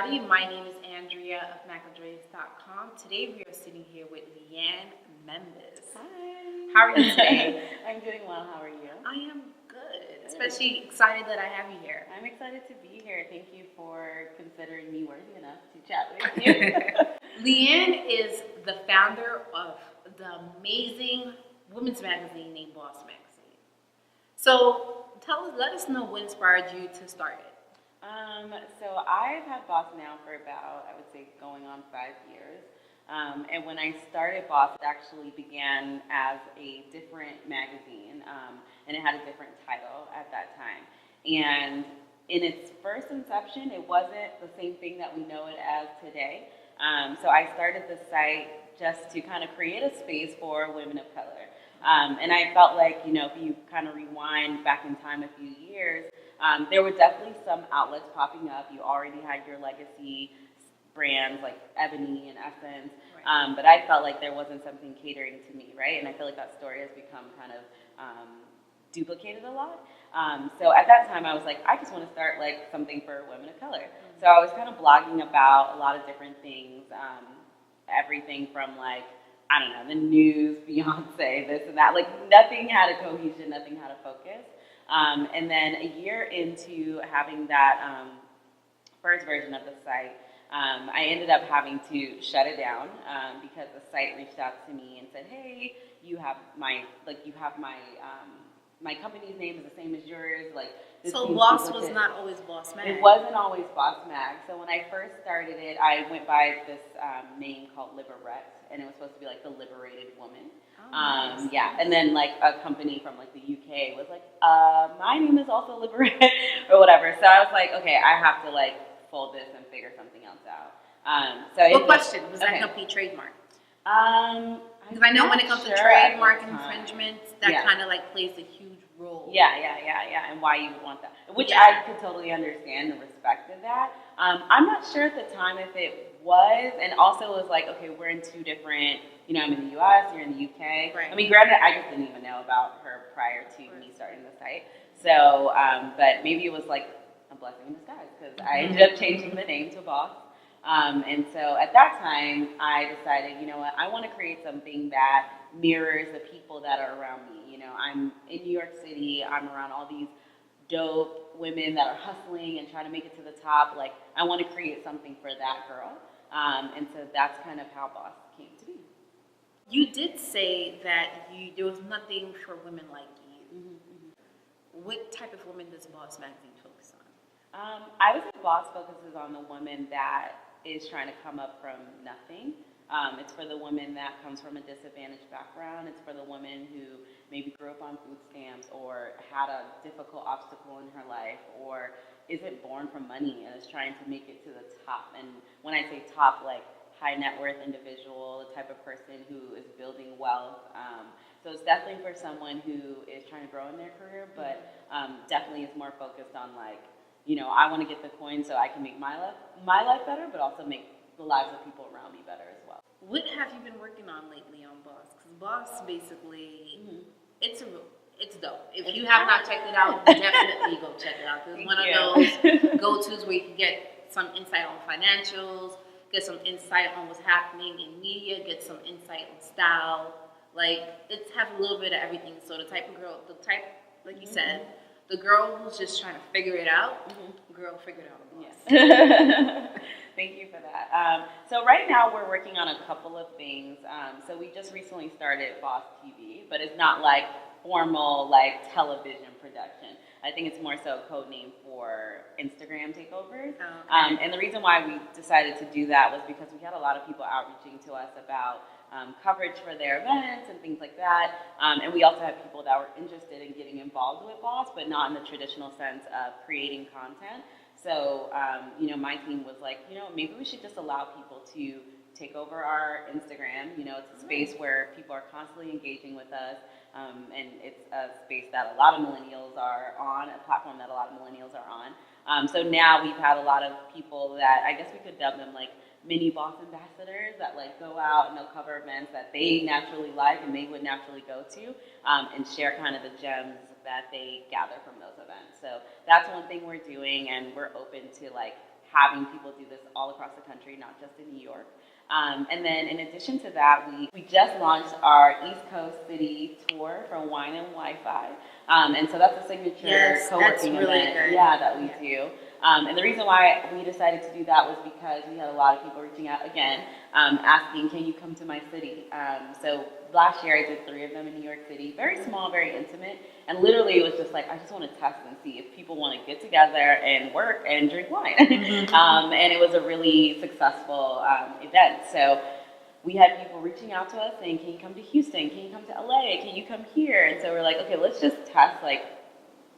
everybody. My name is Andrea of MacAdres.com. Today we are sitting here with Liane Membis. Hi. How are you today? I'm doing well. How are you? I am good. Especially excited that I have you here. I'm excited to be here. Thank you for considering me worthy enough to chat with you. Liane is the founder of the amazing women's magazine named BAUCE Magazine. So let us know what inspired you to start it. So I've had Bauce now for about, I would say, going on 5 years. And when I started Bauce, it actually began as a different magazine, and it had a different title at that time. And in its first inception, it wasn't the same thing that we know it as today. So I started the site just to kind of create a space for women of color. And I felt like, if you kind of rewind back in time a few years, there were definitely some outlets popping up. You already had your legacy brands like Ebony and Essence, right. But I felt like there wasn't something catering to me, right? And I feel like that story has become kind of duplicated a lot. So at that time, I was like, I just want to start like something for women of color. Mm-hmm. So I was kind of blogging about a lot of different things, everything from like, I don't know, the news, Beyonce, this and that. Like nothing had a cohesion, nothing had a focus. And then a year into having that first version of the site, I ended up having to shut it down because the site reached out to me and said, "Hey, you have my my company's name is the same as yours." Like, so Bauce was not always BAUCE Mag. It wasn't always BAUCE Mag. So when I first started it, I went by this name called Liberette, and it was supposed to be like the liberated woman. Nice. Yeah, and then like a company from like the UK was like, my name is also Liberette or whatever. So I was like, okay, I have to like fold this and figure something else out. What question was that company trademarked? Because I know when it comes to trademark infringements, that kind of like plays a huge role. Yeah, and why you would want that, which I could totally understand and respected that. I'm not sure at the time if it was, and also it was like, okay, we're in two different, I'm in the US, you're in the UK. Right. I mean, granted, I just didn't even know about her prior to me starting the site. So, but maybe it was like a blessing in disguise because I ended up changing the name to Bauce. And so at that time, I decided, you know what, I want to create something that mirrors the people that are around me. I'm in New York City. I'm around all these dope women that are hustling and trying to make it to the top. Like, I want to create something for that girl. And so that's kind of how Bauce came to be. You did say that there was nothing for women like you. Mm-hmm. What type of women does BAUCE Magazine focus on? I would say Bauce focuses on the woman that is trying to come up from nothing. It's for the woman that comes from a disadvantaged background. It's for the woman who maybe grew up on food stamps or had a difficult obstacle in her life or isn't born from money and is trying to make it to the top. And when I say top, like high net worth individual, the type of person who is building wealth. So it's definitely for someone who is trying to grow in their career, but definitely is more focused on like, I want to get the coin so I can make my life better, but also make the lives of people around me better as well. What have you been working on lately on Bauce? Because Bauce basically, it's dope. If you have not checked it out, definitely go check it out. It's one of those go-tos where you can get some insight on financials, get some insight on what's happening in media, get some insight on style. Like, it has a little bit of everything. So like you said, the girl who's just trying to figure it out, girl, figure it out. Yes. Thank you for that. So right now we're working on a couple of things. So we just recently started Bauce TV, but it's not like formal like television production. I think it's more so a code name for Instagram takeovers. Oh, okay. And the reason why we decided to do that was because we had a lot of people outreaching to us about coverage for their events and things like that. And we also had people that were interested in getting involved with Bauce, but not in the traditional sense of creating content. So, my team was like, maybe we should just allow people to take over our Instagram. It's a space where people are constantly engaging with us. And it's a space that a lot of millennials are on, a platform that a lot of millennials are on. So now we've had a lot of people that I guess we could dub them like mini Bauce ambassadors that like go out and they'll cover events that they naturally like and they would naturally go to and share kind of the gems that they gather from those events. So that's one thing we're doing, and we're open to like having people do this all across the country, not just in New York. And then in addition to that, we just launched our East Coast City tour for Wine and Wi-Fi. And so that's a signature co-working event that we do. And the reason why we decided to do that was because we had a lot of people reaching out again, asking, can you come to my city? So last year I did 3 of them in New York City, very small, very intimate. And literally it was just like, I just want to test and see if people want to get together and work and drink wine. And it was a really successful event. So we had people reaching out to us saying, can you come to Houston? Can you come to LA? Can you come here? And so we're like, okay, let's just test like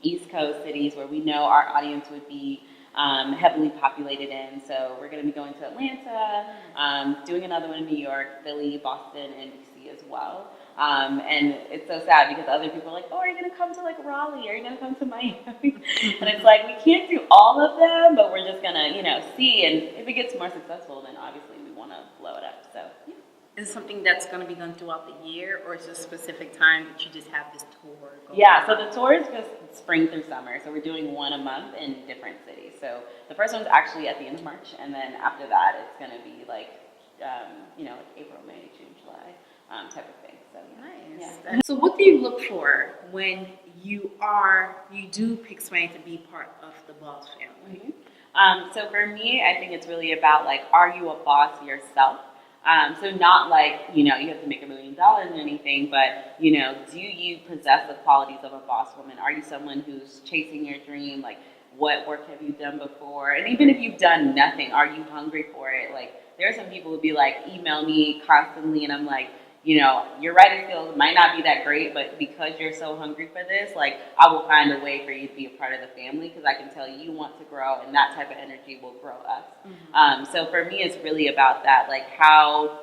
East Coast cities where we know our audience would be heavily populated in. So we're going to be going to Atlanta, doing another one in New York, Philly, Boston, and DC as well. And it's so sad because other people are like, oh, are you going to come to like Raleigh? Are you going to come to Miami? And it's like, we can't do all of them, but we're just going to, see. And if it gets more successful, then obviously we want to blow it up. So, yeah. Is it something that's going to be done throughout the year, or is it a specific time that you just have this tour going on? So the tour is just spring through summer. So we're doing one a month in different cities. So the first one's actually at the end of March, and then after that, it's going to be like, like April, May, June, July type of thing. So nice. Yeah. So what do you look for when you do pick somebody to be part of the Bauce family? So for me, I think it's really about like, are you a boss yourself? So not like, you have to make $1 million or anything, but, do you possess the qualities of a boss woman? Are you someone who's chasing your dream? Like, what work have you done before? And even if you've done nothing, are you hungry for it? Like, there are some people who be like, email me constantly, and I'm like, your writing skills might not be that great, but because you're so hungry for this, like, I will find a way for you to be a part of the family, because I can tell you want to grow, and that type of energy will grow us. So for me, it's really about that, like how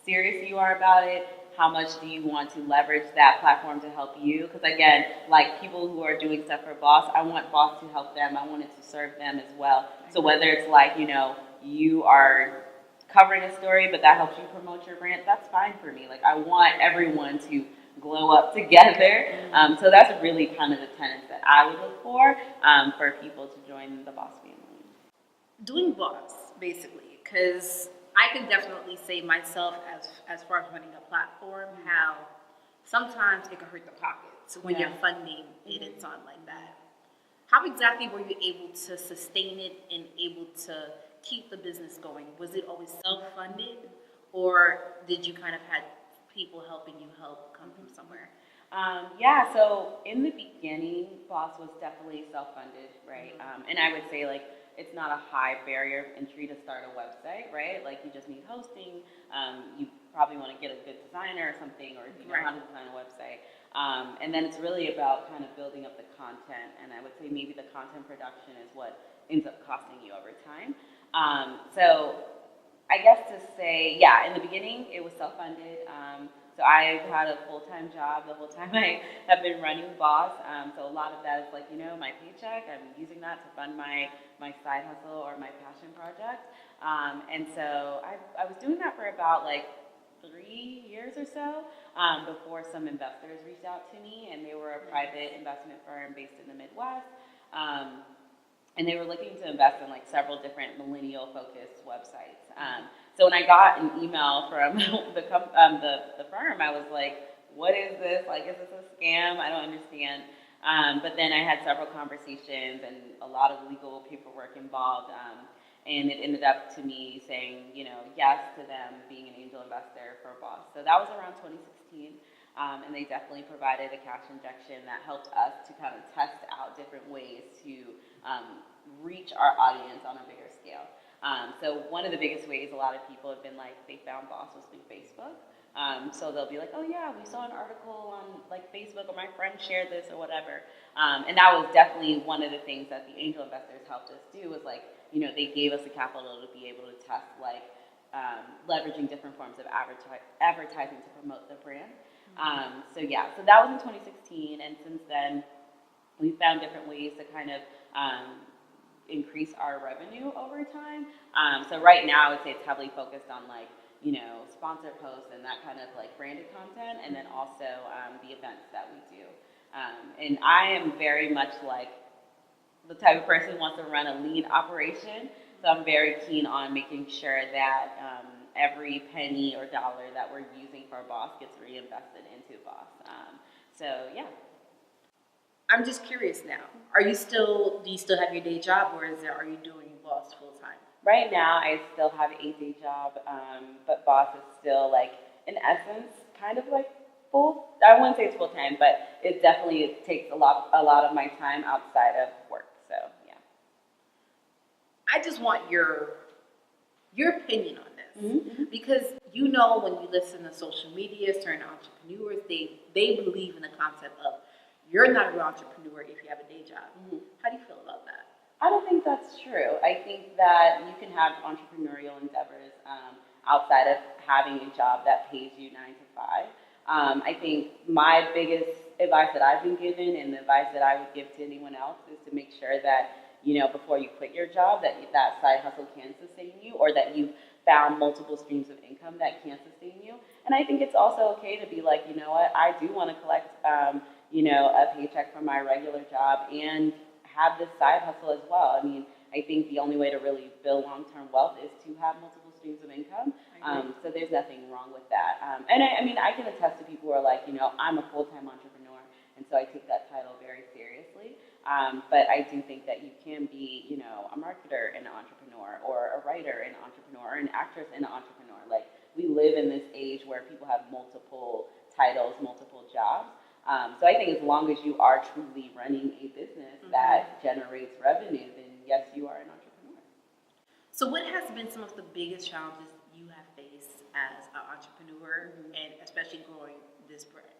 serious you are about it, how much do you want to leverage that platform to help you? Because again, like people who are doing stuff for Bauce, I want Bauce to help them. I want it to serve them as well. So whether it's like, you are covering a story, but that helps you promote your brand, that's fine for me. Like, I want everyone to glow up together. So that's really kind of the tenets that I would look for people to join the Bauce family. Doing Bauce, basically, because I can definitely say myself as far as running a platform, how sometimes it can hurt the pockets when you're funding it and something like that. How exactly were you able to sustain it and able to keep the business going? Was it always self-funded, or did you kind of had people helping you come from somewhere? So in the beginning, Bauce was definitely self-funded, right? And I would say like it's not a high barrier of entry to start a website, right? Like you just need hosting. You probably want to get a good designer or something, or if you know how to design a website. And then it's really about kind of building up the content. And I would say maybe the content production is what ends up costing you over time. So I guess to say, in the beginning it was self-funded. So I had a full-time job the whole time I have been running Bauce. So a lot of that is like, my paycheck. I'm using that to fund my side hustle or my passion project. And so I was doing that for about like 3 years or so before some investors reached out to me, and they were a private investment firm based in the Midwest. And they were looking to invest in like several different millennial-focused websites. So when I got an email from the firm, I was like, "What is this? Like, is this a scam? I don't understand." But then I had several conversations and a lot of legal paperwork involved, and it ended up to me saying, yes to them being an angel investor for Bauce. So that was around 2016. And they definitely provided a cash injection that helped us to kind of test out different ways to reach our audience on a bigger scale. So one of the biggest ways a lot of people have been like, they found Bauce was through Facebook. So they'll be like, oh yeah, we saw an article on like Facebook, or my friend shared this or whatever. And that was definitely one of the things that the angel investors helped us do, was like, they gave us the capital to be able to test like leveraging different forms of advertising to promote the brand. So that was in 2016, and since then we found different ways to kind of increase our revenue over time. So right now I would say it's heavily focused on like, sponsor posts and that kind of like branded content, and then also the events that we do. And I am very much like the type of person who wants to run a lean operation. So I'm very keen on making sure that every penny or dollar that we're using for Bauce gets reinvested into Bauce. So yeah. I'm just curious now. Do you still have your day job, or are you doing Bauce full time? Right now, I still have a day job, but Bauce is still like, in essence, kind of like full. I wouldn't say it's full time, but it definitely takes a lot of my time outside of work. So yeah. I just want your opinion on this, Mm-hmm. because when you listen to social media, certain entrepreneurs, they believe in the concept of you're not a real entrepreneur if you have a day job. Mm-hmm. How do you feel about that? I don't think that's true. I think that you can have entrepreneurial endeavors outside of having a job that pays you 9 to 5. I think my biggest advice that I've been given, and the advice that I would give to anyone else, is to make sure that before you quit your job, that side hustle can sustain you, or that you've found multiple streams of income that can sustain you. And I think it's also okay to be like, you know what, I do want to collect, a paycheck from my regular job and have this side hustle as well. I mean, I think the only way to really build long-term wealth is to have multiple streams of income. So there's nothing wrong with that. And I mean, I can attest to people who are like, I'm a full-time entrepreneur, and so I take that title very seriously. But I do think that you can be, a marketer and an entrepreneur, or a writer and an entrepreneur, or an actress and an entrepreneur. Like, we live in this age where people have multiple titles, multiple jobs. So I think as long as you are truly running a business that generates revenue, then yes, you are an entrepreneur. So what has been some of the biggest challenges you have faced as an entrepreneur, and especially growing this brand?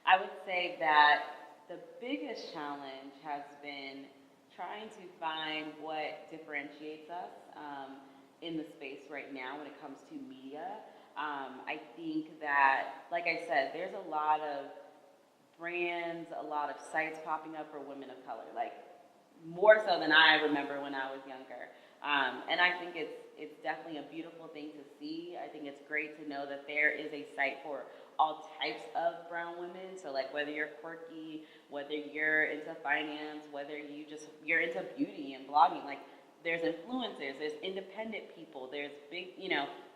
I would say that the biggest challenge has been trying to find what differentiates us in the space right now when it comes to media. I think that, like I said, there's a lot of brands, a lot of sites popping up for women of color, like more so than I remember when I was younger. And I think it's definitely a beautiful thing to see. I think it's great to know that there is a site for all types of brown women. So like whether you're quirky, whether you're into finance, whether you're into beauty and blogging, like there's influencers, there's independent people, there's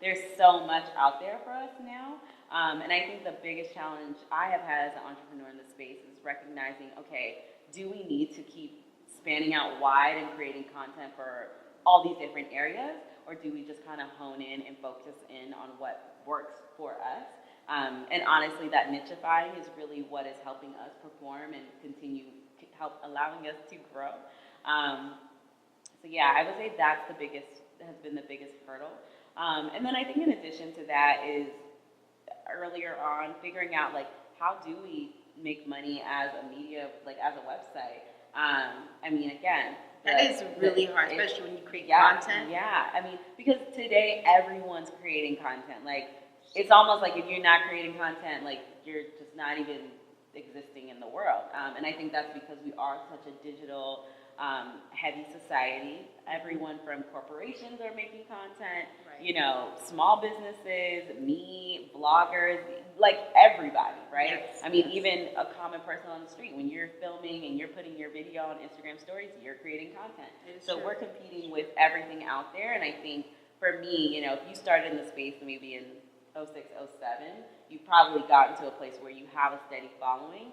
there's so much out there for us now. And I think the biggest challenge I have had as an entrepreneur in this space is recognizing, okay, do we need to keep spanning out wide and creating content for all these different areas, or do we just kind of hone in and focus in on what works for us? And honestly, that nichifying is really what is helping us perform and allowing us to grow. So yeah, I would say has been the biggest hurdle. And then I think in addition to that is earlier on figuring out like, how do we make money as a media, like as a website? I mean, again, that is really hard, especially when you create content. Yeah, I mean, because today everyone's creating content. Like, it's almost like if you're not creating content, like you're just not even existing in the world. And I think that's because we are such a digital heavy society. Everyone from corporations are making content, right. Small businesses, me, bloggers, like everybody, right? Yes, I mean, even a common person on the street, when you're filming and you're putting your video on Instagram stories, you're creating content. So true. We're competing with everything out there. And I think for me, if you started in the space maybe in 06, 07, you've probably gotten to a place where you have a steady following.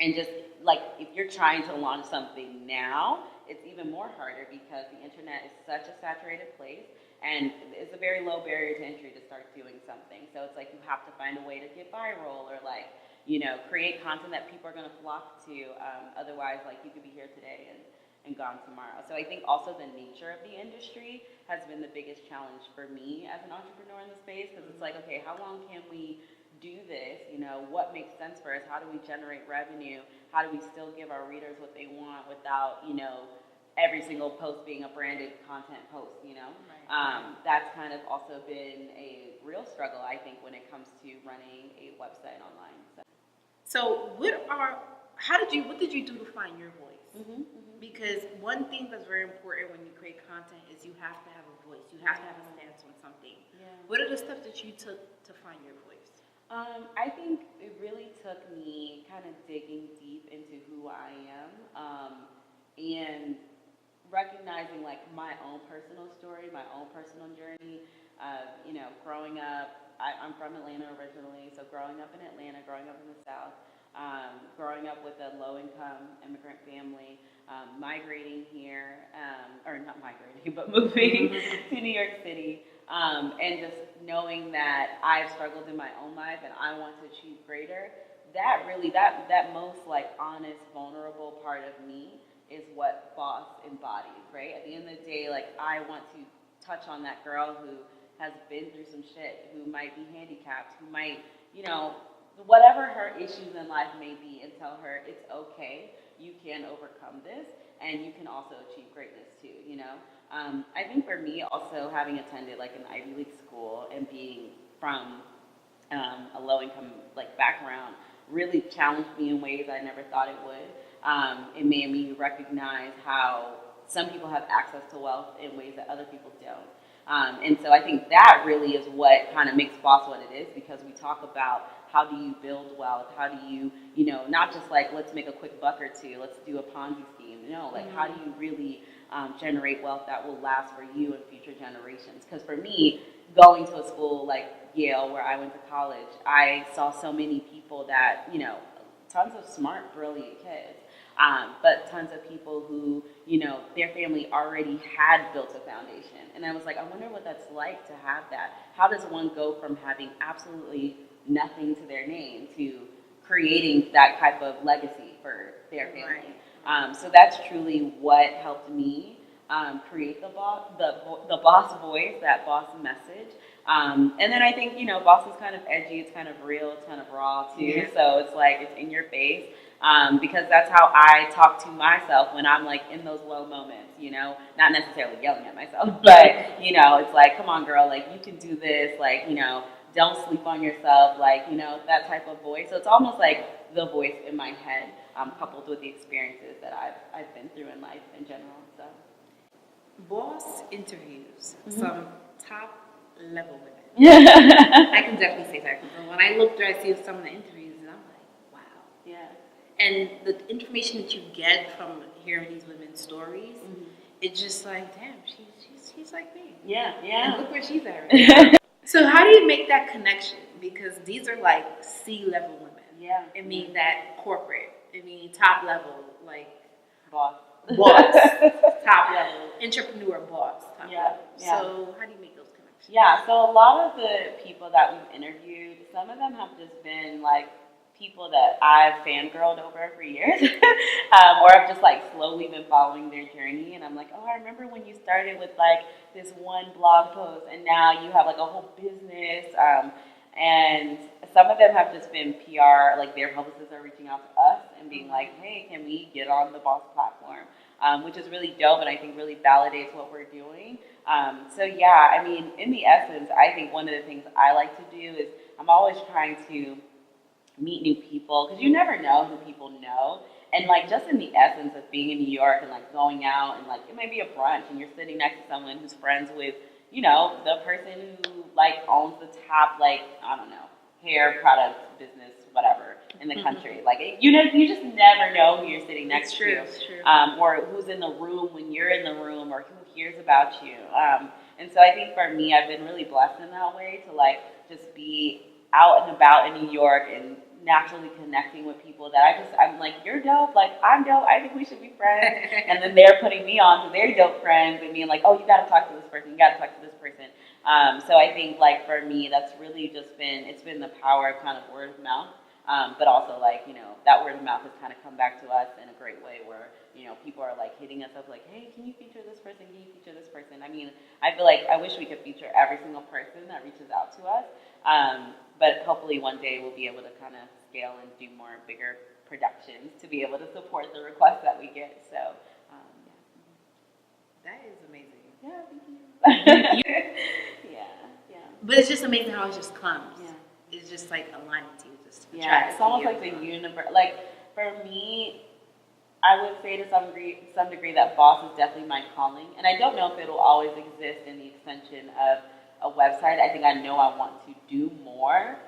And just like if you're trying to launch something now, it's even more harder because the internet is such a saturated place, and it's a very low barrier to entry to start doing something. So it's like you have to find a way to get viral, or like, create content that people are going to flock to. Otherwise, like you could be here today and gone tomorrow. So I think also the nature of the industry has been the biggest challenge for me as an entrepreneur in the space, because it's like, okay, how long can we do this? What makes sense for us? How do we generate revenue? How do we still give our readers what they want without, every single post being a branded content post, Right. That's kind of also been a real struggle, I think, when it comes to running a website online. So what did you do to find your voice? Because one thing that's very important when you create content is you have to have a voice. You have to have a stance on something. Yeah. What are the steps that you took to find your voice? I think it really took me kind of digging deep into who I am, and recognizing like my own personal story, my own personal journey. Growing up, I'm from Atlanta originally, so growing up in Atlanta, growing up in the South, growing up with a low-income immigrant family, migrating here, or not migrating, but moving to New York City, and just knowing that I've struggled in my own life and I want to achieve greater. That most like honest, vulnerable part of me is what Boss embodies, right? At the end of the day, like I want to touch on that girl who has been through some shit, who might be handicapped, who might, whatever her issues in life may be, and tell her it's okay, you can overcome this, and you can also achieve greatness too, I think for me also having attended like an Ivy League school and being from a low-income like background really challenged me in ways I never thought it would. It made me recognize how some people have access to wealth in ways that other people don't. And so I think that really is what kind of makes Boss what it is, because we talk about how do you build wealth, how do you, not just like let's make a quick buck or two, let's do a Ponzi scheme. No, like how do you really generate wealth that will last for you and future generations? Because for me, going to a school like Yale, where I went to college, I saw so many people that, tons of smart, brilliant kids, but tons of people who, their family already had built a foundation. And I was like, I wonder what that's like to have that. How does one go from having absolutely nothing to their name to creating that type of legacy for their family? So that's truly what helped me create the boss voice, that boss message. And then I think, boss is kind of edgy, it's kind of real, it's kind of raw too. Yeah. So it's like, it's in your face. Because that's how I talk to myself when I'm like in those low moments, not necessarily yelling at myself, but, it's like, come on girl, like you can do this, like, don't sleep on yourself, like, that type of voice. So it's almost like the voice in my head, coupled with the experiences that I've been through in life in general. So, Boss interviews some top level women. I can definitely say that, because when I look through, I see some of the interviews and I'm like, wow. Yeah. And the information that you get from hearing these women's stories, it's just like, damn, she's like me. Yeah. And look where she's at right now. So how do you make that connection? Because these are like C-level women. Yeah. I mean that corporate. I mean top level, like boss, top level, entrepreneur boss top level. Yeah. So how do you make those connections? Yeah, so a lot of the people that we've interviewed, some of them have just been like people that I've fangirled over for years, or I've just like slowly been following their journey, and I'm like, oh, I remember when you started with like this one blog post, and now you have like a whole business, and some of them have just been PR, like their publicists are reaching out to us and being like, hey, can we get on the Boss platform, which is really dope, and I think really validates what we're doing. So yeah, I mean, in the essence, I think one of the things I like to do is I'm always trying to meet new people, because you never know who people know. And like just in the essence of being in New York and like going out and like it might be a brunch and you're sitting next to someone who's friends with, the person who like owns the top, like, I don't know, hair product business, whatever, in the country. Like, you just never know who you're sitting next to. It's true. Or who's in the room when you're in the room, or who hears about you. And so I think for me, I've been really blessed in that way to like just be out and about in New York and naturally connecting with people that I'm like, you're dope, like I'm dope, I think we should be friends. And then they're putting me on to their dope friends and being like, oh, you gotta talk to this person, you gotta talk to this person. So I think like for me, that's really just it's been the power of kind of word of mouth. But also like, that word of mouth has kind of come back to us in a great way where, people are like hitting us up like, hey, can you feature this person? Can you feature this person? I mean, I feel like I wish we could feature every single person that reaches out to us. But hopefully one day we'll be able to kind of scale and do more bigger productions to be able to support the requests that we get. So, yeah. That is amazing. Yeah, thank you. Yeah. But it's just amazing how it just comes. Yeah. It's just like aligning to you. It's almost like the universe. Like for me, I would say to some degree that Boss is definitely my calling, and I don't know if it'll always exist in the extension of a website. I think I know I want to do more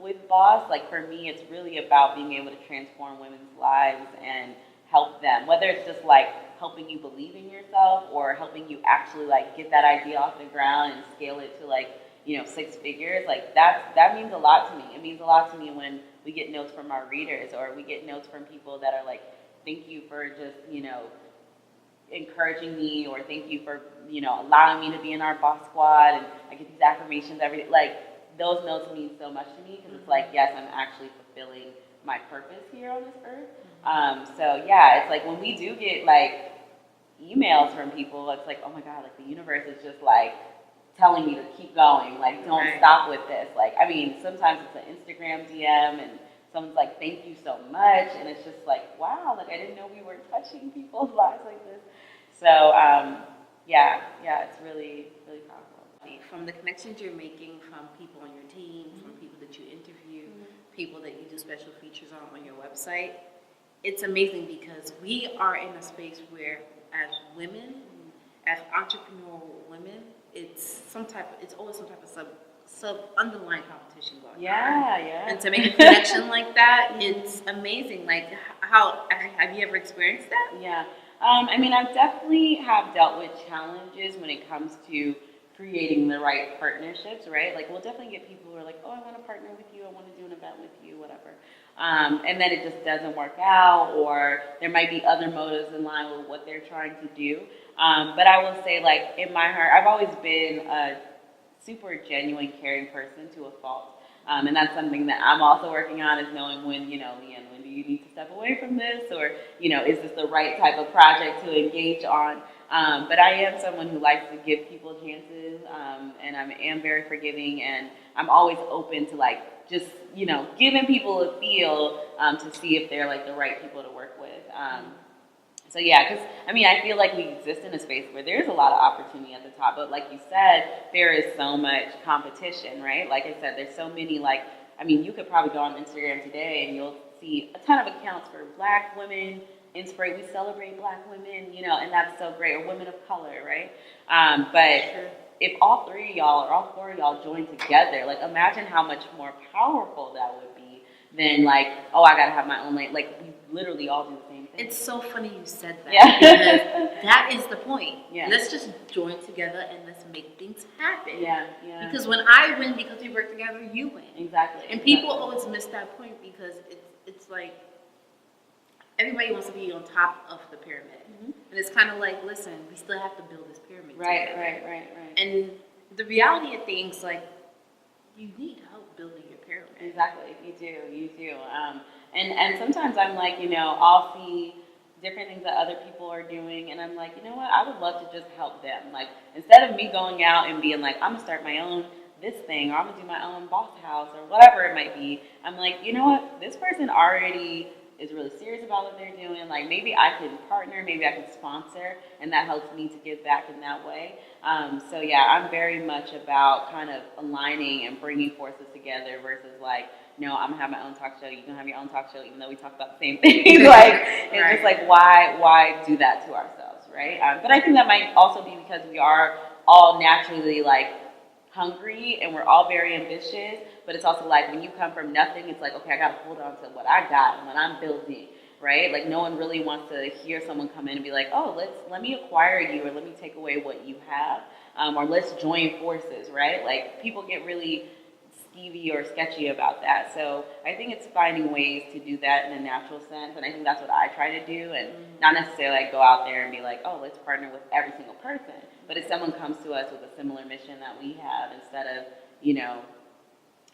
with Boss. Like for me, it's really about being able to transform women's lives and help them, whether it's just like helping you believe in yourself or helping you actually like get that idea off the ground and scale it to like, you know, 6 figures. Like that means a lot to me. It means a lot to me when we get notes from our readers or we get notes from people that are like, thank you for just, you know, encouraging me, or thank you for, you know, allowing me to be in our boss squad, and I get these affirmations every day. Like, those notes mean so much to me, because it's like, yes, I'm actually fulfilling my purpose here on this earth. So yeah, it's like when we do get like emails from people, it's like, oh my God, like the universe is just like telling me to keep going, like don't stop with this. Like, I mean, sometimes it's an Instagram DM and someone's like, thank you so much, and it's just like, wow, like I didn't know we were touching people's lives like this. So yeah, it's really, really powerful. From the connections you're making from people on your team, from people that you interview, people that you do special features on your website, it's amazing because we are in a space where, as women, as entrepreneurial women, it's always some type of sub underlying competition going on. Yeah. And to make a connection like that, it's amazing. Like, how have you ever experienced that? Yeah. I mean, I definitely have dealt with challenges when it comes to creating the right partnerships, right? Like, we'll definitely get people who are like, oh, I want to partner with you, I want to do an event with you, whatever. And then it just doesn't work out, or there might be other motives in line with what they're trying to do. But I will say, like, in my heart, I've always been a super genuine, caring person to a fault. And that's something that I'm also working on, is knowing when, you know, Liane, when do you need to step away from this? Or, you know, is this the right type of project to engage on? But I am someone who likes to give people chances, and I am very forgiving, and I'm always open to, like, just, you know, giving people a feel to see if they're, like, the right people to work with. So yeah, because I mean, I feel like we exist in a space where there's a lot of opportunity at the top, but like you said, there is so much competition, right? Like I said, there's so many, like, I mean, you could probably go on Instagram today and you'll see a ton of accounts for Black women, we celebrate Black women, you know, and that's so great, or women of color, right? But if all 3 of y'all or all 4 of y'all join together, like, imagine how much more powerful that would be than, like, oh, I gotta have my own lane. Like, we literally all do the same thing. It's so funny you said that. Yeah. Because that is the point. Yeah. Let's just join together and let's make things happen. Yeah. Because when I win because we work together, you win. Exactly. And people always miss that point, because it's like everybody wants to be on top of the pyramid. And it's kind of like, listen, we still have to build this pyramid together. Right. And the reality of things, like, you need help building your pyramid. Exactly. You do. And sometimes I'm like, you know, I'll see different things that other people are doing, and I'm like, you know what, I would love to just help them. Like, instead of me going out and being like, I'm gonna start my own this thing, or I'm gonna do my own boss house, or whatever it might be, I'm like, you know what, this person already is really serious about what they're doing. Like, maybe I can partner, maybe I can sponsor, and that helps me to give back in that way. So yeah, I'm very much about kind of aligning and bringing forces together versus like, no, I'm gonna have my own talk show, you can have your own talk show, even though we talk about the same thing. Like, it's just like, why do that to ourselves, right? But I think that might also be because we are all naturally like hungry, and we're all very ambitious, but it's also like when you come from nothing, it's like, okay, I gotta hold on to what I got and what I'm building, right? Like, no one really wants to hear someone come in and be like, oh, let me acquire you, or let me take away what you have, or let's join forces, right? Like, people get really skeevy or sketchy about that. So I think it's finding ways to do that in a natural sense, and I think that's what I try to do, and not necessarily like go out there and be like, oh, let's partner with every single person. But if someone comes to us with a similar mission that we have, instead of, you know,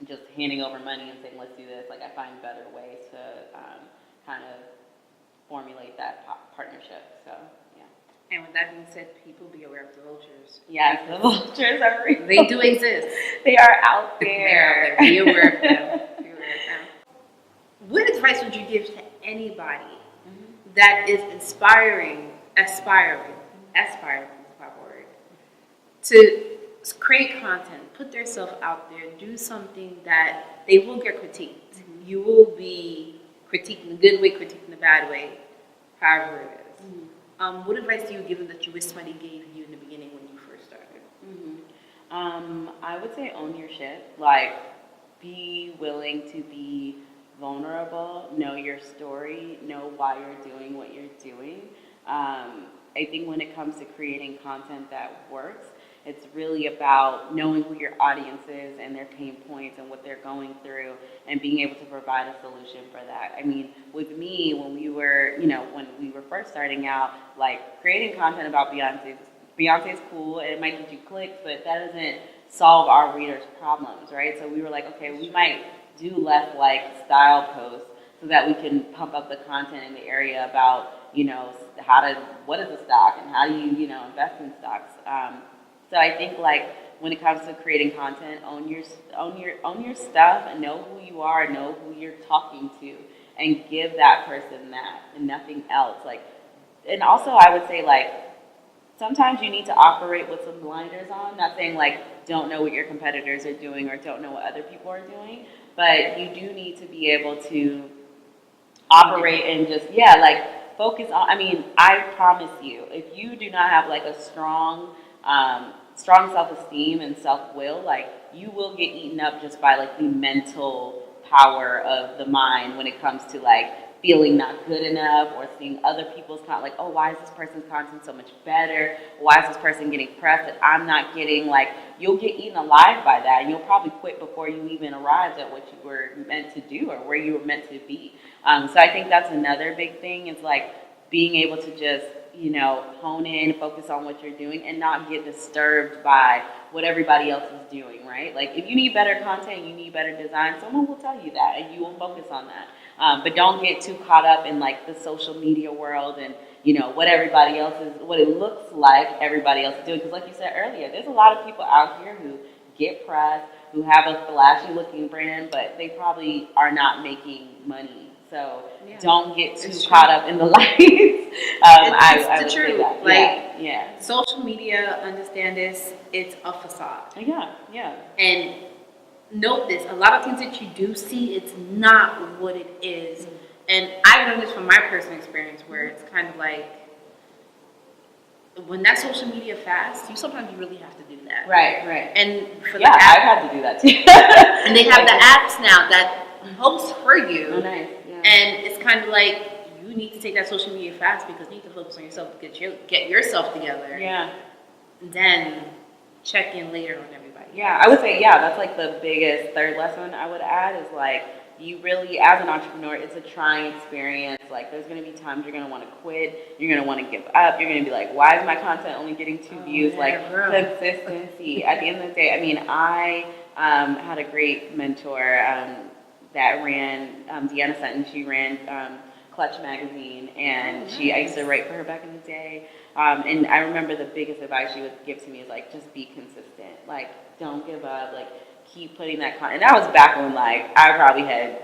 just handing over money and saying, let's do this, like, I find better ways to kind of formulate that partnership. So, yeah. And with that being said, people be aware of the vultures. Yes, the vultures are real. They do exist. They are out there. Be aware of them. What advice would you give to anybody that is aspiring is the proper word, to create content, put themselves out there, do something that they will get critiqued. You will be critiqued in a good way, critiqued in a bad way, however it is. What advice do you give them that you wish somebody gave you in the beginning when you first started? I would say own your shit. Like, be willing to be vulnerable, know your story, know why you're doing what you're doing. I think when it comes to creating content that works, it's really about knowing who your audience is and their pain points and what they're going through and being able to provide a solution for that. I mean, with me, when we were first starting out, like creating content about Beyonce's cool and it might get you clicks, but that doesn't solve our readers' problems, right? So we were like, okay, we might do less like style posts so that we can pump up the content in the area about, what is a stock and how do you, invest in stocks. So I think like when it comes to creating content, own your stuff and know who you are, know who you're talking to, and give that person that and nothing else. And also I would say like sometimes you need to operate with some blinders on. Not saying like don't know what your competitors are doing or don't know what other people are doing, but you do need to be able to operate and just focus on. I mean, I promise you, if you do not have like a strong self-esteem and self-will, like you will get eaten up just by like the mental power of the mind when it comes to like feeling not good enough or seeing other people's content, like, oh, why is this person's content so much better? Why is this person getting press that I'm not getting? Like, you'll get eaten alive by that, and you'll probably quit before you even arrived at what you were meant to do or where you were meant to be. So I think that's another big thing is like being able to just hone in, focus on what you're doing, and not get disturbed by what everybody else is doing, right? Like, if you need better content, you need better design, someone will tell you that, and you will focus on that. But don't get too caught up in, like, the social media world and, what everybody else is, what it looks like everybody else is doing. Because like you said earlier, there's a lot of people out here who get press, who have a flashy-looking brand, but they probably are not making money. So don't get too caught up in the lights. I would say that. Like, social media, understand this, it's a facade. Yeah. And note this, a lot of things that you do see, it's not what it is. Mm-hmm. And I learned this from my personal experience where it's kind of like, when that social media fast, sometimes you really have to do that. Right. And for the app, I've had to do that too. And they have the apps now that host for you. Oh, nice. And it's kind of like you need to take that social media fast because you need to focus on yourself to get yourself together. Yeah. And then check in later on everybody. Yeah, I would say that's like the biggest third lesson I would add is like you really, as an entrepreneur, it's a trying experience. Like there's going to be times you're going to want to quit, you're going to want to give up, you're going to be like, why is my content only getting 2 views? Consistency. At the end of the day, I mean, I had a great mentor that ran, Deanna Sutton. She ran BAUCE Magazine, and I used to write for her back in the day. And I remember the biggest advice she would give to me is like, just be consistent. Like, don't give up. Like, keep putting that content. And that was back when like I probably had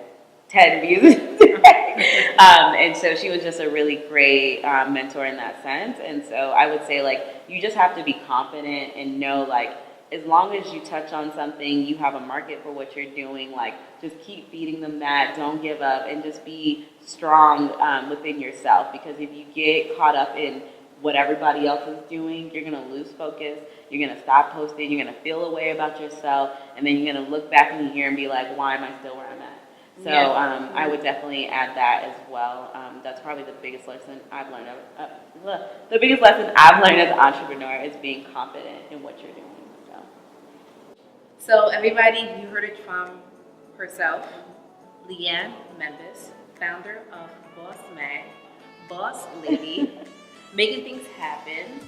10 views a day. And so she was just a really great mentor in that sense. And so I would say like you just have to be confident and know like, as long as you touch on something, you have a market for what you're doing, like just keep feeding them that, don't give up, and just be strong within yourself. Because if you get caught up in what everybody else is doing, you're going to lose focus, you're going to stop posting, you're going to feel a way about yourself, and then you're going to look back in a year and be like, why am I still where I'm at? So I would definitely add that as well. That's probably the biggest lesson I've learned. The biggest lesson I've learned as an entrepreneur is being confident in what you're doing. So everybody, you heard it from herself, Liane Membis, founder of BAUCE Mag, boss lady, making things happen.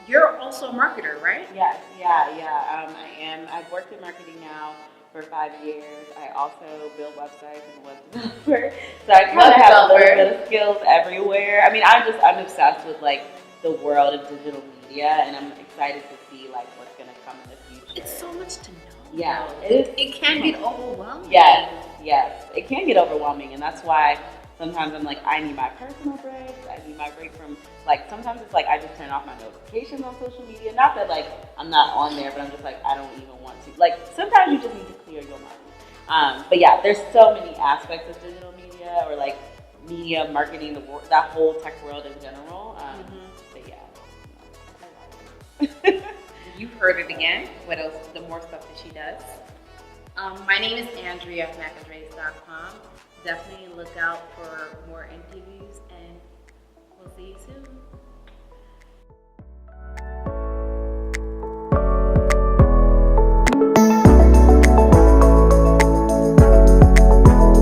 You're also a marketer, right? Yes, I am. I've worked in marketing now for 5 years. I also build websites and web developer. So I kind of have a little bit of skills everywhere. I mean, I'm obsessed with like the world of digital media, and I'm excited to see like what's going to come in the future. It's so much to know. Yeah, it can get overwhelming. Yes, it can get overwhelming, and that's why sometimes I'm like, I need my personal breaks. I need my break from, like, sometimes it's like I just turn off my notifications on social media. Not that, like, I'm not on there, but I'm just like, I don't even want to. Like, sometimes you just need to clear your mind. But yeah, there's so many aspects of digital media or, like, media, marketing, that whole tech world in general. But yeah. You've heard it again. What else? The more stuff that she does? My name is Andrea at macandres.com. Definitely look out for more interviews, and we'll see you soon.